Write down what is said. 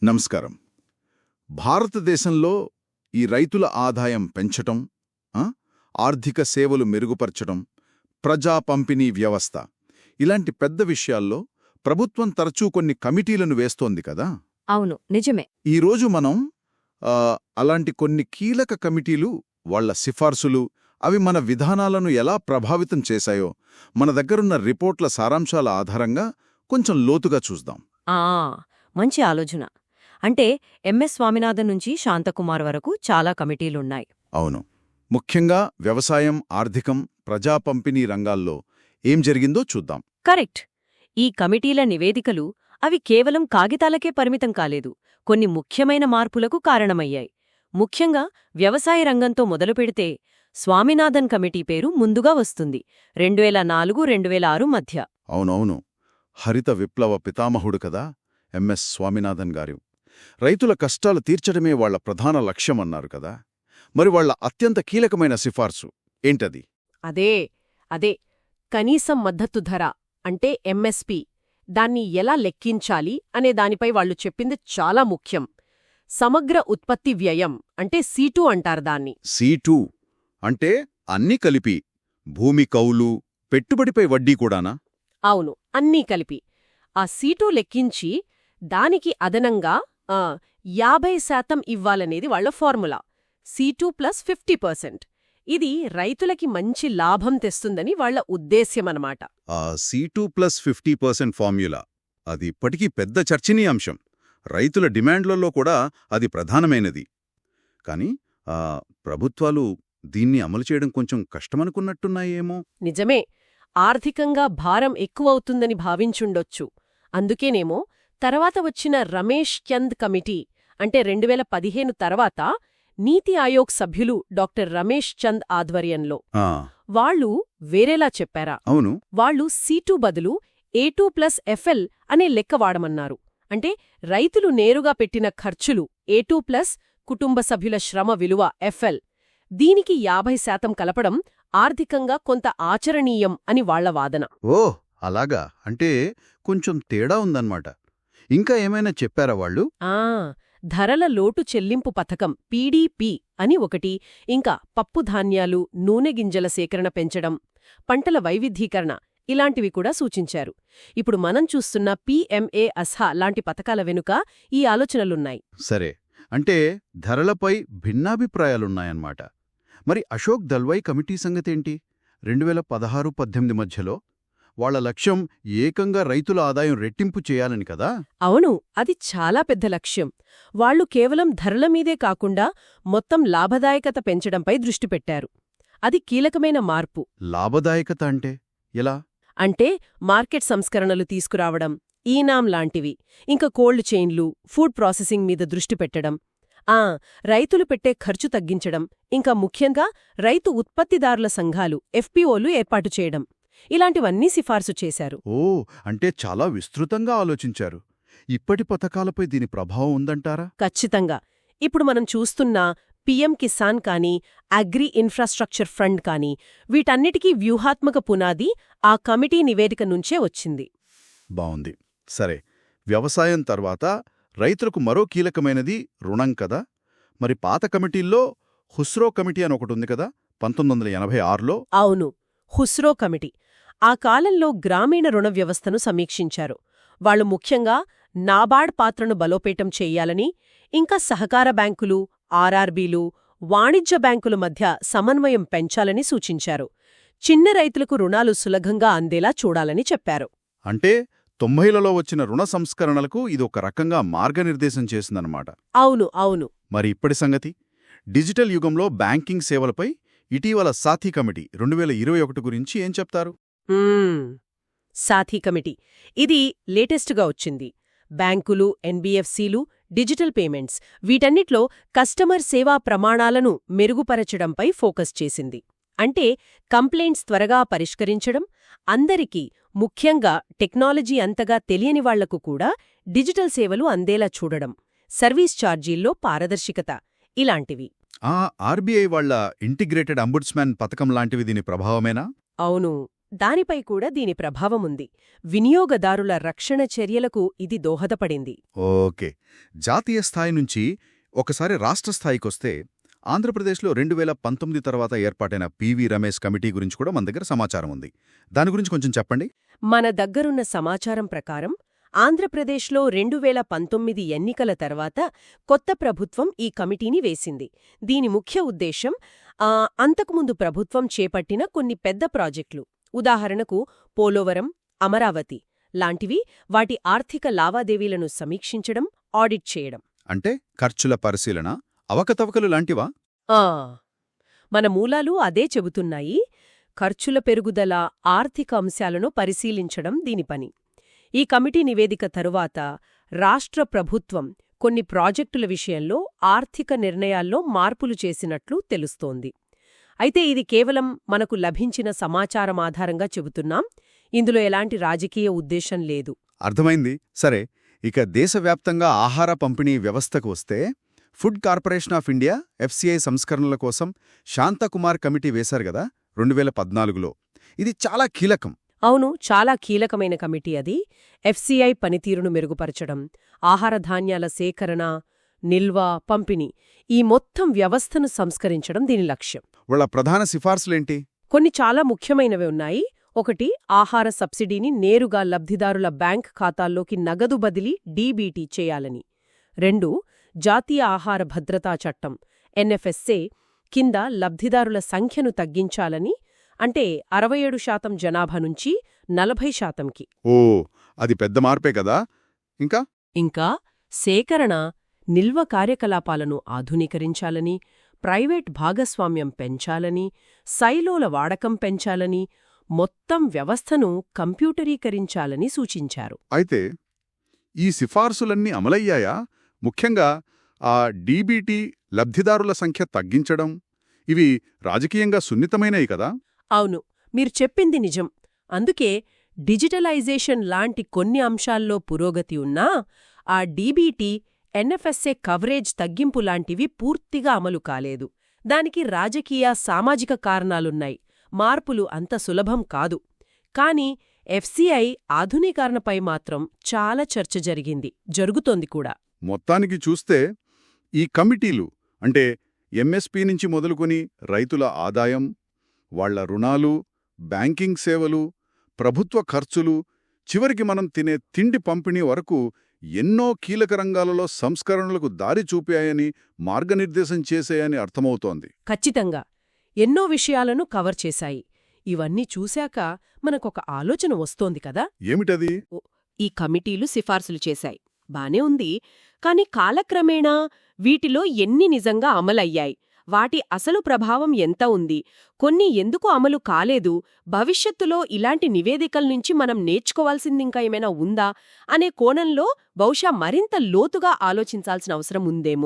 నమస్కారం. భారతదేశంలో ఈ రైతుల ఆదాయం పెంచటం, ఆ, ఆర్థిక సేవలు మెరుగుపరచడం, ప్రజా పంపిణీ వ్యవస్థ ఇలాంటి పెద్ద విషయాల్లో ప్రభుత్వం తరచూ కొన్ని కమిటీలను వేస్తోంది కదా. అవును, నిజమే. ఈరోజు మనం అలాంటి కొన్ని కీలక కమిటీలు, వాళ్ల సిఫార్సులు, అవి మన విధానాలను ఎలా ప్రభావితం చేశాయో మన దగ్గరున్న రిపోర్ట్ల సారాంశాల ఆధారంగా కొంచెం లోతుగా చూద్దాం. మంచి ఆలోచన. అంటే ఎంఎస్ స్వామినాథన్ నుంచి శాంతకుమార్ వరకు చాలా కమిటీలున్నాయి. అవును. ముఖ్యంగా వ్యవసాయం, ఆర్థికం, ప్రజా పంపిణీ రంగాల్లో ఏం జరిగిందో చూద్దాం. కరెక్ట్. ఈ కమిటీల నివేదికలు అవి కేవలం కాగితాలకే పరిమితం కాలేదు, కొన్ని ముఖ్యమైన మార్పులకు కారణమయ్యాయి. ముఖ్యంగా వ్యవసాయ రంగంతో మొదలుపెడితే స్వామినాథన్ కమిటీ పేరు ముందుగా వస్తుంది, 2004-2006 మధ్య. అవునవును, హరిత విప్లవ పితామహుడు కదా ఎంఎస్ స్వామినాథన్ గారు. రైతుల కష్టాలు తీర్చడమే వాళ్ల ప్రధాన లక్ష్యమన్నారు కదా. మరి వాళ్ల అత్యంత కీలకమైన సిఫార్సు ఏంటది? అదే కనీసం మద్దతు ధర అంటే ఎంఎస్పి, దాన్ని ఎలా లెక్కించాలి అనే దానిపై వాళ్లు చెప్పింది చాలా ముఖ్యం. సమగ్ర ఉత్పత్తి వ్యయం అంటే C2 అంటారు దాన్ని. C2 అంటే అన్నీ కలిపి, భూమి కౌలు, పెట్టుబడిపై వడ్డీ కూడానా? అవును, అన్నీ కలిపి. ఆ C2 లెక్కించి దానికి అదనంగా 50% ఇవ్వాలనేది వాళ్ల ఫార్ములా. C2 + 50%. ఇది రైతులకి మంచి లాభం తెస్తుందని వాళ్ల ఉద్దేశ్యమన్నమాట. ఆ C2 + 50% ఫార్మ్యులా అది ఇప్పటికీ పెద్ద చర్చనీయాంశం. రైతుల డిమాండ్లలో కూడా అది ప్రధానమైనది. కాని ప్రభుత్వాలు దీన్ని అమలు చేయడం కొంచెం కష్టమనుకున్నట్టున్నాయేమో. నిజమే, ఆర్థికంగా భారం ఎక్కువవుతుందని భావించుండొచ్చు. అందుకేనేమో తర్వాత వచ్చిన రమేష్ చంద్ కమిటీ, అంటే 2015 తర్వాత నీతి ఆయోగ్ సభ్యులు డాక్టర్ రమేష్ చంద్ ఆధ్వర్యంలో వాళ్లు వేరేలా చెప్పారా? అవును, వాళ్లు C2 బదులు A2 + FL అనే లెక్క వాడమన్నారు. అంటే రైతులు నేరుగా పెట్టిన ఖర్చులు A2 + కుటుంబ సభ్యుల శ్రమ విలువ FL, దీనికి 50% కలపడం ఆర్థికంగా కొంత ఆచరణీయం అని వాళ్ల వాదన. ఓహ్, అలాగా. అంటే కొంచెం తేడా ఉందన్నమాట. ఇంకా ఏమైనా చెప్పారా వాళ్ళు? ధరల లోటు చెల్లింపు పథకం PDP అని ఒకటి, ఇంకా పప్పుధాన్యాలు, నూనె గింజల సేకరణ పెంచడం, పంటల వైవిధ్యీకరణ ఇలాంటివి కూడా సూచించారు. ఇప్పుడు మనం చూస్తున్న PMA-ASHA లాంటి పథకాల వెనుక ఈ ఆలోచనలున్నాయి. సరే, అంటే ధరలపై భిన్నాభిప్రాయాలున్నాయన్నమాట. మరి అశోక్ దల్వాయ్ కమిటీ సంగతేంటి? 2016-18 మధ్యలో వాళ్ల లక్ష్యం ఏకంగా రైతుల ఆదాయం రెట్టింపు చేయాలని కదా. అవును, అది చాలా పెద్ద లక్ష్యం. వాళ్లు కేవలం ధరల మీదే కాకుండా మొత్తం లాభదాయకత పెంచడంపై దృష్టి పెట్టారు. అది కీలకమైన మార్పు. లాభదాయకత అంటే ఎలా? అంటే మార్కెట్ సంస్కరణలు తీసుకురావడం, ఈనాం లాంటివి, ఇంకా కోల్డ్ చైన్లు, ఫుడ్ ప్రాసెసింగ్ మీద దృష్టి పెట్టడం, రైతులు పెట్టే ఖర్చు తగ్గించడం, ఇంకా ముఖ్యంగా రైతు ఉత్పత్తిదారుల సంఘాలు FPOలు ఏర్పాటు చేయడం, ఇలాంటివన్నీ సిఫార్సు చేశారు. అంటే చాలా విస్తృతంగా ఆలోచించారు. ఇప్పటి పథకాలపై దీని ప్రభావం ఉందంటారా? ఖచ్చితంగా. ఇప్పుడు మనం చూస్తున్న PM కిసాన్ కానీ, అగ్రి ఇన్ఫ్రాస్ట్రక్చర్ ఫండ్ కానీ, వీటన్నిటికీ వ్యూహాత్మక పునాది ఆ కమిటీ నివేదిక నుంచే వచ్చింది. బావుంది. సరే, వ్యవసాయం తర్వాత రైతులకు మరో కీలకమైనది రుణం కదా. మరి పాత కమిటీల్లో హుస్రో కమిటీ అని ఒకటుంది కదా, 1986లో. అవును, హుస్రో కమిటీ ఆ కాలంలో గ్రామీణ రుణ వ్యవస్థను సమీక్షించారు. వాళ్లు ముఖ్యంగా నాబార్డ్ పాత్రను బలోపేతం చెయ్యాలని, ఇంకా సహకార బ్యాంకులు, RRBలు, వాణిజ్య బ్యాంకుల మధ్య సమన్వయం పెంచాలని సూచించారు. చిన్న రైతులకు రుణాలు సులభంగా అందేలా చూడాలని చెప్పారు. అంటే 90లలో వచ్చిన రుణ సంస్కరణలకు ఇది ఒక రకంగా మార్గనిర్దేశం చేసిందన్నమాట. అవును. మరి ఇప్పటి సంగతి? డిజిటల్ యుగంలో బ్యాంకింగ్ సేవలపై ఇటీవల సాథీ కమిటీ 2021 గురించి ఏం చెప్తారు? సాథీ కమిటీ ఇది లేటెస్టుగా వచ్చింది. బ్యాంకులు, NBFCలు, డిజిటల్ పేమెంట్స్ వీటన్నిట్లో కస్టమర్ సేవా ప్రమాణాలను మెరుగుపరచడంపై ఫోకస్ చేసింది. అంటే కంప్లైంట్స్ త్వరగా పరిష్కరించడం, అందరికీ, ముఖ్యంగా టెక్నాలజీ అంతగా తెలియని వాళ్లకు కూడా డిజిటల్ సేవలు అందేలా చూడడం, సర్వీస్ ఛార్జీల్లో పారదర్శకత ఇలాంటివి. RBI వాళ్ల ఇంటిగ్రేటెడ్ అంబుడ్స్మాన్ పథకం లాంటివి దీని ప్రభావమేనా? అవును, దానిపై కూడా దీని ప్రభావముంది. వినియోగదారుల రక్షణ చర్యలకు ఇది దోహదపడింది. ఓకే. జాతీయ స్థాయి నుంచి ఒకసారి రాష్ట్ర స్థాయికొస్తే ఆంధ్రప్రదేశ్లో 2019 తర్వాత ఏర్పాటైన పివి రమేష్ కమిటీ గురించి కూడా మన దగ్గర సమాచారం ఉంది. దాని గురించి కొంచెం చెప్పండి. మన దగ్గరున్న సమాచారం ప్రకారం ఆంధ్రప్రదేశ్లో 2019 ఎన్నికల తర్వాత కొత్త ప్రభుత్వం ఈ కమిటీని వేసింది. దీని ముఖ్య ఉద్దేశం అంతకుముందు ప్రభుత్వం చేపట్టిన కొన్ని పెద్ద ప్రాజెక్టులు, ఉదాహరణకు పోలవరం, అమరావతి లాంటివి, వాటి ఆర్థిక లావాదేవీలను సమీక్షించడం, ఆడిట్ చేయడం. అంటే ఖర్చుల పరిశీలన, అవకతవకలు లాంటివా? ఆ మన మూలాలు అదే చెబుతున్నాయి. ఖర్చుల పెరుగుదల, ఆర్థిక అంశాలను పరిశీలించడం దీని పని. ఈ కమిటీ నివేదిక తరువాత రాష్ట్ర ప్రభుత్వం కొన్ని ప్రాజెక్టుల విషయంలో ఆర్థిక నిర్ణయాల్లో మార్పులు చేసినట్లు తెలుస్తోంది. అయితే ఇది కేవలం మనకు లభించిన సమాచారం ఆధారంగా చెబుతున్నాం. ఇందులో ఎలాంటి రాజకీయ ఉద్దేశం లేదు. అర్థమైంది. సరే, ఇక దేశవ్యాప్తంగా ఆహార పంపిణీ వ్యవస్థకు వస్తే food corporation of India FCI సంస్కరణల కోసం శాంతకుమార్ కమిటీ వేశారు గదా 2014లో. ఇది చాలా కీలకం. అవును, చాలా కీలకమైన కమిటీ అది. ఎఫ్సిఐ పనితీరును మెరుగుపరచడం, ఆహార ధాన్యాల సేకరణ, నిల్వ, పంపిణీ, ఈ మొత్తం వ్యవస్థను సంస్కరించడం దీని లక్ష్యం. వాళ్ళ ప్రధాన సిఫార్సులేంటి? కొన్ని చాలా ముఖ్యమైనవి ఉన్నాయి. ఒకటి, ఆహార సబ్సిడీని నేరుగా లబ్ధిదారుల బ్యాంక్ ఖాతాల్లోకి నగదు బదిలీ డీబీటీ చేయాలని. 2, జాతీయ ఆహార భద్రతా చట్టం ఎన్ఎఫ్ఎస్ఏ కింద లబ్ధిదారుల సంఖ్యను తగ్గించాలని, అంటే 67% జనాభా నుంచి 40%కి. ఓ, అది పెద్ద మార్పే కదా. ఇంకా సేకరణ, నిల్వ కార్యకలాపాలను ఆధునీకరించాలని, ప్రైవేట్ భాగస్వామ్యం పెంచాలని, సైలోల వాడకం పెంచాలని, మొత్తం వ్యవస్థను కంప్యూటరీకరించాలని సూచించారు. అయితే ఈ సిఫార్సులన్నీ అమలయ్యాయా? ముఖ్యంగా ఆ డీబీటీ లబ్ధిదారుల సంఖ్య తగ్గించడం, ఇవి రాజకీయంగా సున్నితమైనవి కదా. అవును, మీరు చెప్పింది నిజం. అందుకే డిజిటలైజేషన్ లాంటి కొన్ని అంశాల్లో పురోగతి ఉన్నా ఆ డీబీటీ, ఎన్ఎఫ్ఎస్ఏ కవరేజ్ తగ్గింపు లాంటివి పూర్తిగా అమలు కాలేదు. దానికి రాజకీయ, సామాజిక కారణాలున్నాయి. మార్పులు అంత సులభం కాదు. కానీ ఎఫ్సిఐ ఆధునీకరణపై మాత్రం చాలా చర్చ జరుగుతోంది కూడా. మొత్తానికి చూస్తే ఈ కమిటీలు అంటే ఎంఎస్పీ నుంచి మొదలుకొని రైతుల ఆదాయం, వాళ్ల రుణాలు, బ్యాంకింగ్ సేవలు, ప్రభుత్వ ఖర్చులు, చివరికి మనం తినే తిండి పంపిణీ వరకు ఎన్నో కీలక రంగాలలో సంస్కరణలకు దారి చూపాయని, మార్గనిర్దేశం చేశాయని అర్థమవుతోంది. ఖచ్చితంగా ఎన్నో విషయాలను కవర్ చేశాయి. ఇవన్నీ చూశాక మనకొక ఆలోచన వస్తోంది కదా. ఏమిటది? ఈ కమిటీలు సిఫార్సులు చేశాయి, బానే ఉంది. కాని కాలక్రమేణా వీటిలో ఎన్ని నిజంగా అమలయ్యాయి, వాటి అసలు ప్రభావం ఎంత ఉంది, కొన్ని ఎందుకు అమలు కాలేదు, భవిష్యత్తులో ఇలాంటి నివేదికల్నుంచి మనం నేర్చుకోవాల్సిందింకా ఏమైనా ఉందా అనే కోణంలో బహుశా మరింత లోతుగా ఆలోచించాల్సిన అవసరం ఉందేమో.